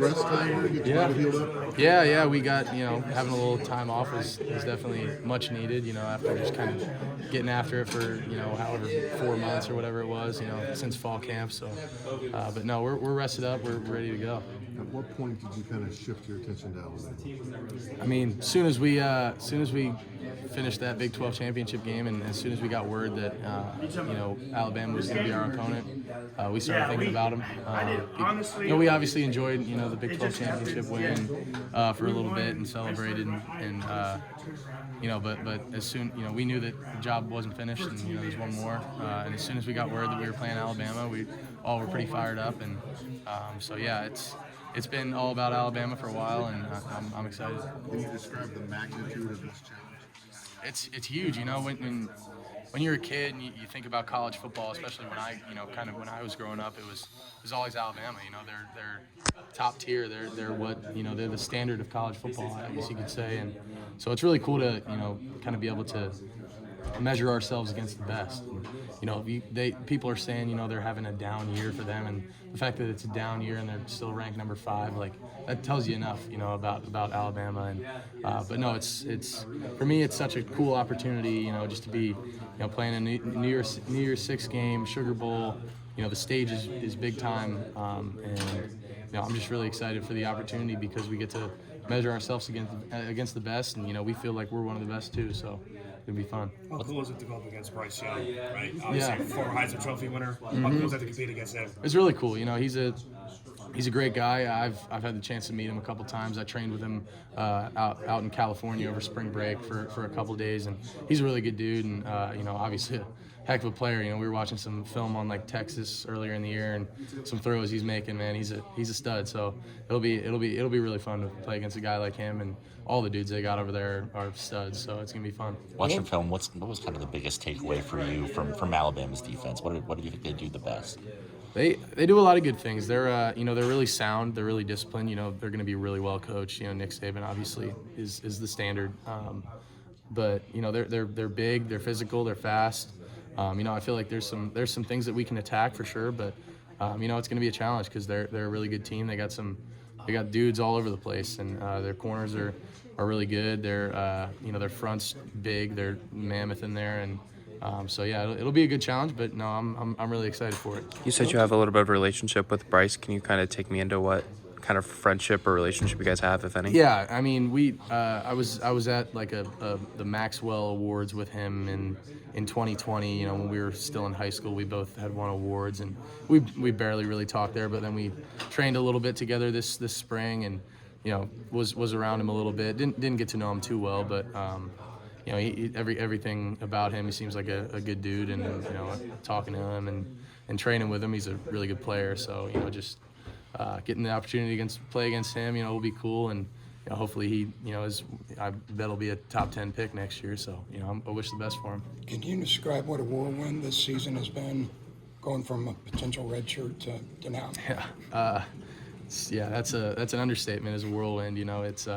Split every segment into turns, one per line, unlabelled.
Rest time to get your body healed up?
Yeah. We got, having a little time off was definitely much needed, after just kind of getting after it for, however 4 months or whatever it was, since fall camp. So, but no, we're rested up. We're ready to go.
At what point did you kind of shift your attention to Alabama?
I mean, as soon as we finished that Big 12 championship game, and as soon as we got word that Alabama was going to be our opponent, we started thinking about them. We obviously enjoyed the Big 12 championship win for a little bit and celebrated, but as soon we knew that the job wasn't finished, and there's one more. And as soon as we got word that we were playing Alabama, we all were pretty fired up, and so yeah, it's been all about Alabama for a while, and I'm excited.
Can you describe the magnitude of this challenge?
It's huge, when you're a kid and you think about college football, especially when I was growing up, it was always Alabama. They're top tier. They're they're the standard of college football, I guess you could say. And so it's really cool to kind of be able to measure ourselves against the best. People are saying they're having a down year for them, and the fact that it's a down year and they're still ranked number 5, like that tells you enough, about Alabama. And but no, it's for me, it's such a cool opportunity, just to be playing a New Year's 6 game, Sugar Bowl. The stage is big time, and I'm just really excited for the opportunity because we get to measure ourselves against the best, and we feel like we're one of the best too. So it's gonna be fun.
How cool is it to go up against Bryce Young, right? Obviously, former Heisman Trophy winner. How cool is that to compete against him?
It's really cool. He's a great guy. I've had the chance to meet him a couple times. I trained with him out in California over spring break for a couple days, and he's a really good dude. And obviously a heck of a player. We were watching some film on Texas earlier in the year, and some throws he's making. Man, he's a stud. So it'll be really fun to play against a guy like him, and all the dudes they got over there are studs. So it's gonna be fun.
Watching film, what was kind of the biggest takeaway for you from Alabama's defense? What do you think they do the best?
They do a lot of good things. They're they're really sound. They're really disciplined. They're going to be really well coached. Nick Saban obviously is the standard. But they're big. They're physical. They're fast. I feel like there's some things that we can attack for sure. But it's going to be a challenge because they're a really good team. They got dudes all over the place, and their corners are really good. Their front's big. They're mammoth in there, and so yeah, it'll be a good challenge. But no, I'm really excited for it.
You said you have a little bit of a relationship with Bryce. Can you kind of take me into what kind of friendship or relationship you guys have, if any?
Yeah, I mean, I was at the Maxwell Awards with him in 2020. When we were still in high school, we both had won awards, and we barely really talked there. But then we trained a little bit together this spring, and was around him a little bit. Didn't get to know him too well, but everything about him, he seems like a good dude, and talking to him and training with him, he's a really good player. So just getting the opportunity to play against him, will be cool, and hopefully he, I bet he'll be a top 10 pick next year. So I wish the best for him.
Can you describe what a whirlwind this season has been, going from a potential red shirt to now?
Yeah, that's an understatement. As a whirlwind, it's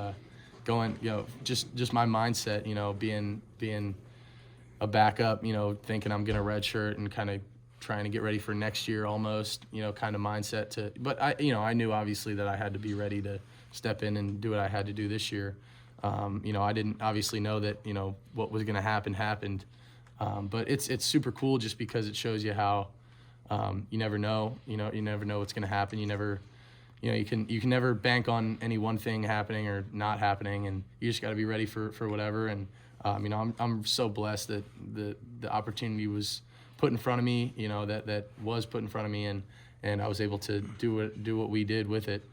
going, just my mindset, being a backup, thinking I'm gonna redshirt and kind of trying to get ready for next year almost, kind of mindset but I knew obviously that I had to be ready to step in and do what I had to do this year. I didn't obviously know that, what was gonna happen happened. But it's super cool just because it shows you how, you never know, you never know what's gonna happen. You can never bank on any one thing happening or not happening, and you just got to be ready for whatever. And I'm so blessed that the opportunity was put in front of me. That was put in front of me, and I was able to do what we did with it.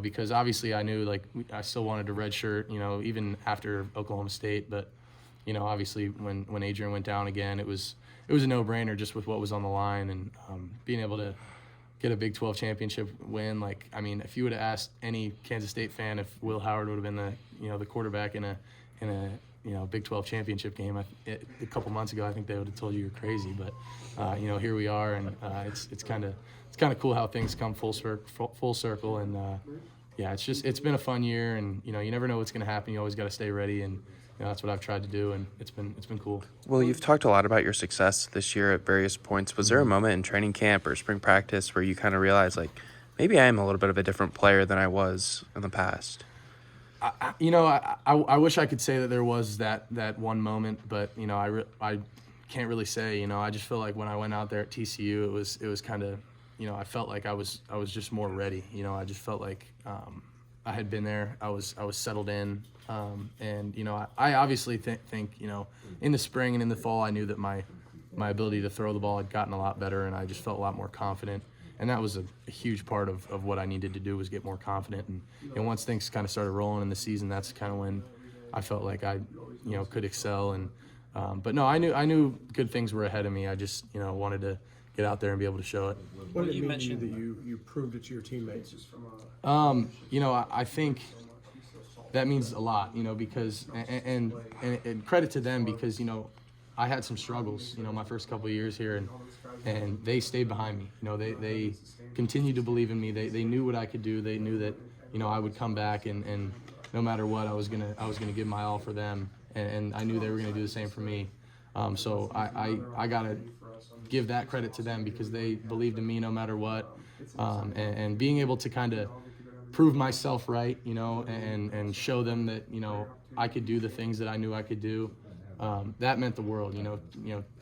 Because obviously I knew I still wanted to redshirt. Even after Oklahoma State, but obviously when Adrian went down again, it was a no-brainer just with what was on the line, and being able to get a Big 12 championship win. If you would have asked any Kansas State fan if Will Howard would have been the quarterback in a Big 12 championship game a couple months ago, I think they would have told you you're crazy. But here we are, and it's kind of cool how things come full circle. And it's been a fun year, and you never know what's going to happen. You always got to stay ready, and that's what I've tried to do, and it's been cool.
Well, you've talked a lot about your success this year at various points. Was there a moment in training camp or spring practice where you kind of realized, maybe I am a little bit of a different player than I was in the past?
I wish I could say that there was that one moment, but I can't really say. I just feel like when I went out there at TCU, it was kind of, I felt like I was just more ready. I just felt like I had been there. I was settled in, and I obviously think in the spring and in the fall I knew that my ability to throw the ball had gotten a lot better, and I just felt a lot more confident. And that was a huge part of what I needed to do, was get more confident. And once things kind of started rolling in the season, that's kind of when I felt like I, could excel. And but no, I knew good things were ahead of me. I just, wanted to get out there and be able to show it.
What did it mean to you that you proved it to your teammates?
I think that means a lot, because and credit to them, because I had some struggles, my first couple of years here, and they stayed behind me. They continued to believe in me. They knew what I could do. They knew that I would come back, and no matter what, I was gonna give my all for them, and I knew they were gonna do the same for me. So I gotta give that credit to them, because they believed in me no matter what, and being able to kind of prove myself right, and show them that I could do the things that I knew I could do. That meant the world.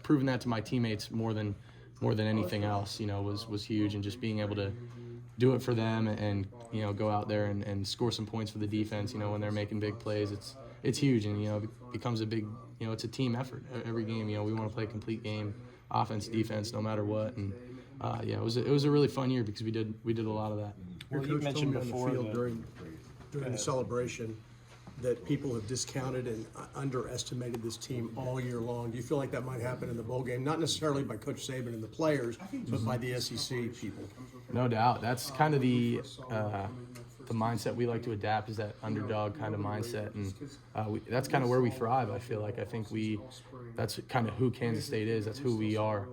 Proving that to my teammates more than anything else, was huge. And just being able to do it for them, and go out there and score some points for the defense, when they're making big plays, it's huge. And it becomes a big, it's a team effort every game. We want to play a complete game, offense, defense, no matter what. And it was a really fun year, because we did a lot of that.
Your
you
coach
mentioned
told me
before
on the field
that-
during the celebration that people have discounted and underestimated this team all year long. Do you feel like that might happen in the bowl game? Not necessarily by Coach Saban and the players, but by the SEC people.
No doubt. That's kind of the mindset we like to adapt, is that underdog kind of mindset, and that's kind of where we thrive. I feel like that's kind of who Kansas State is. That's who we are.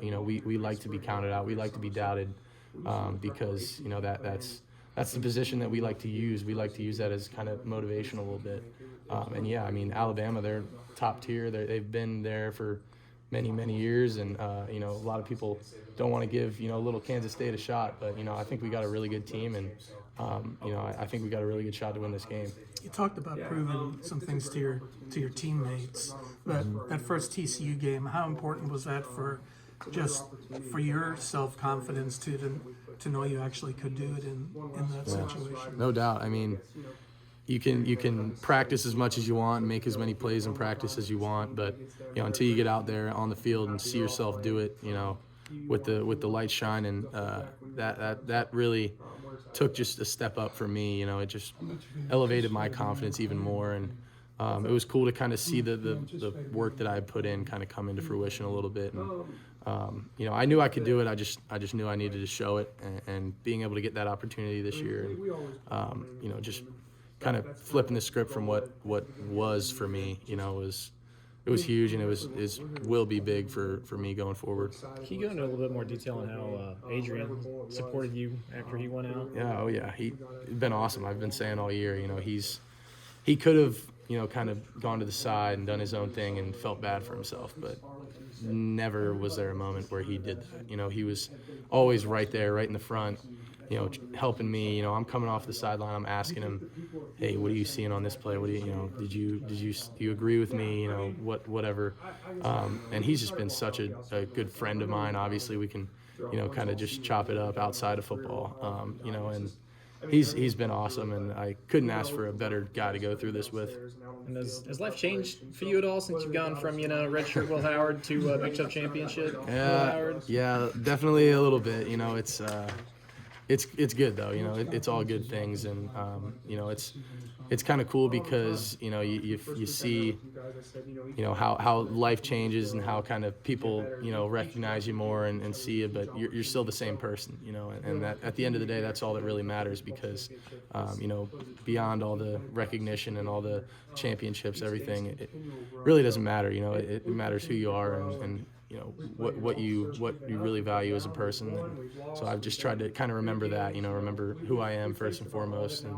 We like to be counted out. We like to be doubted, because that's the position that we like to use. We like to use that as kind of motivation a little bit. Alabama, they're top tier. They've been there for many, many years, and a lot of people don't want to give little Kansas State a shot, but I think we got a really good team, and I think we got a really good shot to win this game.
You talked about proving some things to your teammates, but that first TCU game, how important was that for your self-confidence to know you actually could do it in that situation?
No doubt. You can practice as much as you want and make as many plays in practice as you want, but until you get out there on the field and see yourself do it, with the light shining, that really took just a step up for me. It just elevated my confidence even more, and it was cool to kind of see the work that I had put in kind of come into fruition a little bit. And I knew I could do it. I just knew I needed to show it, and being able to get that opportunity this year, and just kind of flipping the script from what was for me, it was huge, and it will be big for me going forward.
Can you go into a little bit more detail on how Adrian supported you after he went out?
Yeah, he's been awesome. I've been saying all year, he could have, kind of gone to the side and done his own thing and felt bad for himself, but never was there a moment where he did that. He was always right there, right in the front, helping me. I'm coming off the sideline. I'm asking him, "Hey, what are you seeing on this play? What do you, do you agree with me? Whatever." And he's just been such a good friend of mine. Obviously, we can, kind of just chop it up outside of football. And he's been awesome, and I couldn't ask for a better guy to go through this with.
And has life changed for you at all since you've gone from redshirt Will Howard to Big 12 championship? Will Howard?
Yeah, definitely a little bit. It's good though. It's all good things, and it's kind of cool because you see how life changes and how kind of people recognize you more and see it, but you're still the same person, and that at the end of the day, that's all that really matters, because beyond all the recognition and all the championships, everything, it really doesn't matter. It matters who you are and what you really value as a person. And so I've just tried to kind of remember that, remember who I am first and foremost, and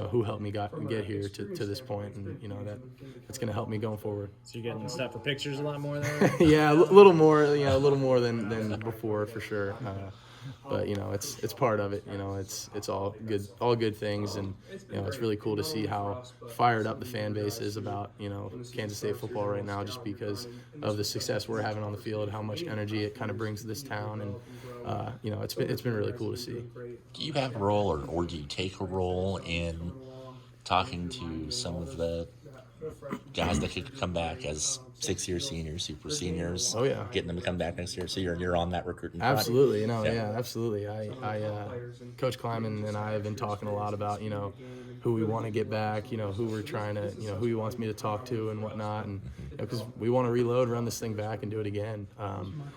who helped me get here to this point, and that's going to help me going forward.
So you're getting stuff for pictures a lot more there?
Yeah, a little more, a little more than before, for sure. but you know, it's part of it. You know, it's all good things, and you know, it's really cool to see how fired up the fan base is about, you know, Kansas State football right now, just because of the success we're having on the field, how much energy it kind of brings to this town, and you know, it's been really cool to see.
Do you have a role, or do you take a role in talking to some of the guys that could come back as 6-year seniors, super seniors?
Oh, yeah.
Getting them to come back next year, so you're on that recruiting front?
Absolutely, you know, yeah, absolutely. Coach Kleiman and I have been talking a lot about, you know, who we want to get back, you know, who we're trying to, you know, who he wants me to talk to and whatnot, and because we want to reload, run this thing back, and do it again. You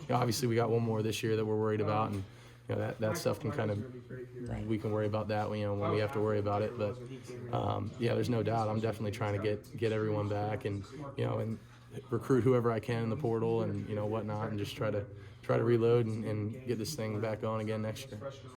know, obviously we got one more this year that we're worried about, and you know, that stuff can kind of, we can worry about that, you know, when we have to worry about it. But yeah, there's no doubt I'm definitely trying to get everyone back, and you know, and recruit whoever I can in the portal, and you know, whatnot, and just try to reload and get this thing back on again next year.